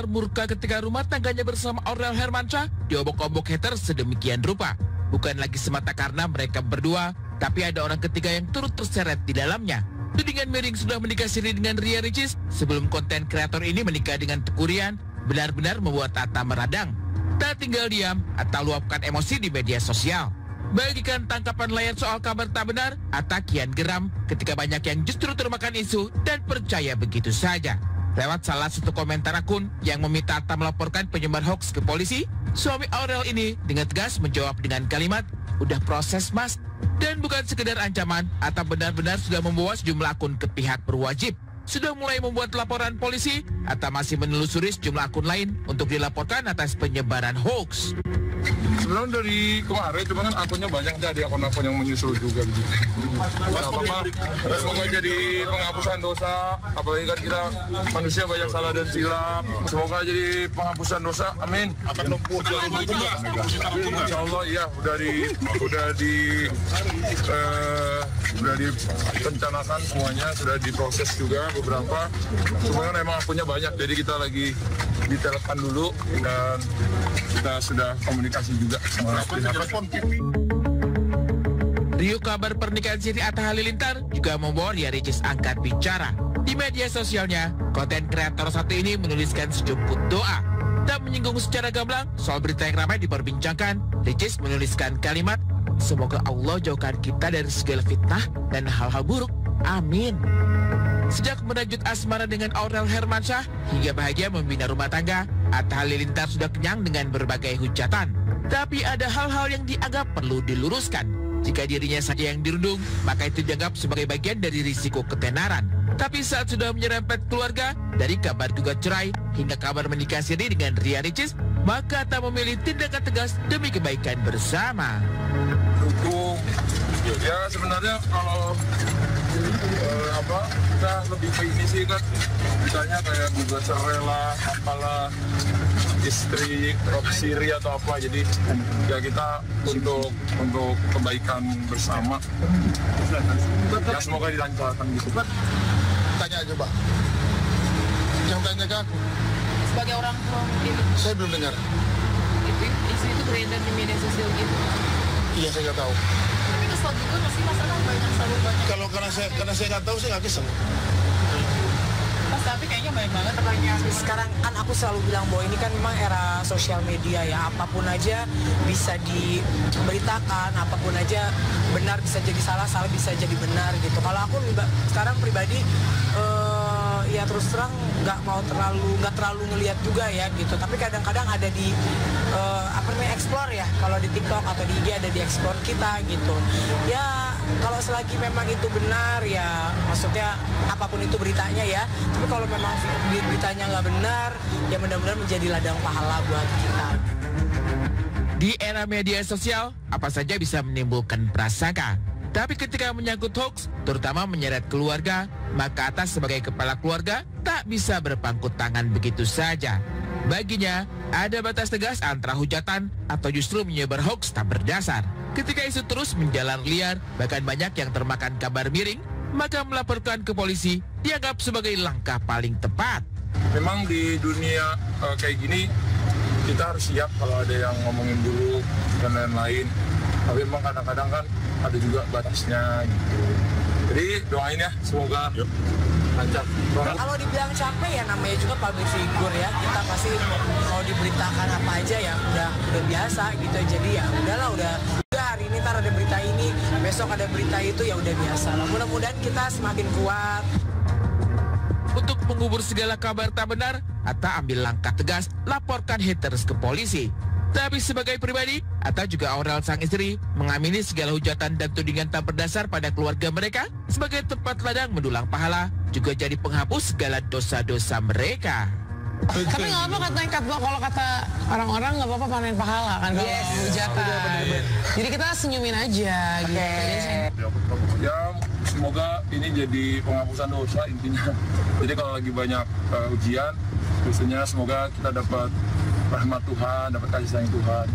Kabar murka ketika rumah tangganya bersama Aurel Hermansyah diobok-obok haters sedemikian rupa. Bukan lagi semata karena mereka berdua, tapi ada orang ketiga yang turut terseret di dalamnya. Tudingan miring sudah menikah siri dengan Ria Ricis sebelum konten kreator ini menikah dengan Teuku Ryan benar-benar membuat Atta meradang. Tak tinggal diam, Atta luapkan emosi di media sosial. Bagikan tangkapan layar soal kabar tak benar, Atta kian geram ketika banyak yang justru termakan isu dan percaya begitu saja. Lewat salah satu komentar akun yang meminta Atta melaporkan penyebar hoax ke polisi, suami Aurel ini dengan tegas menjawab dengan kalimat, "Udah proses mas." Dan bukan sekedar ancaman, Atta benar-benar sudah membawa sejumlah akun ke pihak berwajib. Sudah mulai membuat laporan polisi, Atta masih menelusuri sejumlah akun lain untuk dilaporkan atas penyebaran hoax. Sebenarnya dari kemarin, cuma kan akunnya banyak jadi akun-akun yang menyusul juga gitu. Apa-apa, semoga jadi penghapusan dosa, apalagi kan kita manusia banyak salah dan silap. Semoga jadi penghapusan dosa, amin. Akan lumpuh insya Allah, iya, udah direncanakan semuanya, sudah diproses juga beberapa. Semuanya memang akunnya banyak, jadi kita lagi ditelepon dulu dan kita sudah komunikasi juga sama pihak. Riuh kabar pernikahan Siti Atta Halilintar juga membawa Ria Ricis angkat bicara. Di media sosialnya, konten kreator satu ini menuliskan sejumput doa. Tak menyinggung secara gamblang soal berita yang ramai diperbincangkan, Ricis menuliskan kalimat, "Semoga Allah jauhkan kita dari segala fitnah dan hal-hal buruk. Amin." Sejak merajut asmara dengan Aurel Hermansyah hingga bahagia membina rumah tangga, Atta Halilintar sudah kenyang dengan berbagai hujatan. Tapi ada hal-hal yang dianggap perlu diluruskan. Jika dirinya saja yang dirundung, maka itu dianggap sebagai bagian dari risiko ketenaran. Tapi saat sudah menyerempet keluarga, dari kabar gugat cerai hingga kabar menikah siri dengan Ria Ricis, maka Atta memilih tindakan tegas demi kebaikan bersama. Dukung. Ya sebenarnya kalau kita lebih ke ini sih kan, misalnya kayak gugat cerai lah, apalah istri siri atau apa, jadi ya kita untuk kebaikan bersama ya semoga dilancarkan gitu. Tanya aja Mbak, yang tanya ke aku sebagai orang tua mungkin saya belum dengar isu itu beredar di media sosial gitu. Iya, saya nggak tahu. Tapi kesel juga nggak sih, masa kan selalu banyak. Kalau karena saya nggak tahu, saya nggak kesel. Mas, tapi kayaknya banyak banget pertanyaan. Sekarang kan aku selalu bilang bahwa ini kan memang era sosial media ya, apapun aja bisa diberitakan, apapun aja benar bisa jadi salah, salah bisa jadi benar gitu. Kalau aku sekarang pribadi ya terus terang nggak terlalu ngelihat juga ya gitu. Tapi kadang-kadang ada di explore ya, kalau di TikTok atau di IG ada di explore kita gitu. Ya kalau selagi memang itu benar ya, maksudnya apapun itu beritanya ya. Tapi kalau memang beritanya nggak benar, ya mudah-mudahan menjadi ladang pahala buat kita. Di era media sosial, apa saja bisa menimbulkan prasangka. Tapi ketika menyangkut hoax, terutama menyeret keluarga, maka Atta sebagai kepala keluarga tak bisa berpangku tangan begitu saja. Baginya, ada batas tegas antara hujatan atau justru menyebar hoax tak berdasar. Ketika isu terus menjalar liar, bahkan banyak yang termakan kabar miring, maka melaporkan ke polisi dianggap sebagai langkah paling tepat. Memang di dunia kayak gini, kita harus siap kalau ada yang ngomongin dulu dan lain-lain. Tapi memang kadang-kadang kan ada juga batasnya gitu. Jadi doain ya, semoga lancar. Kalau dibilang capek ya namanya juga public figure ya. Kita pasti mau diberitakan apa aja ya udah biasa gitu. Jadi ya udahlah, udah hari ini ntar ada berita ini, besok ada berita itu, ya udah biasa lah. Mudah-mudahan kita semakin kuat. Untuk mengubur segala kabar tak benar, Atta ambil langkah tegas, laporkan haters ke polisi. Tapi sebagai pribadi, Atta juga Aurel sang istri mengamini segala hujatan dan tudingan tak berdasar pada keluarga mereka sebagai tempat ladang mendulang pahala, juga jadi penghapus segala dosa-dosa mereka. Tapi nggak apa katanya, kalau kata orang-orang nggak apa-apa panen pahala kan kalau hujatan. Jadi kita senyumin aja gitu. Ya semoga ini jadi penghapusan dosa intinya. Jadi kalau lagi banyak ujian, biasanya semoga kita dapat rahmat Tuhan, dapat kasih sayang Tuhan.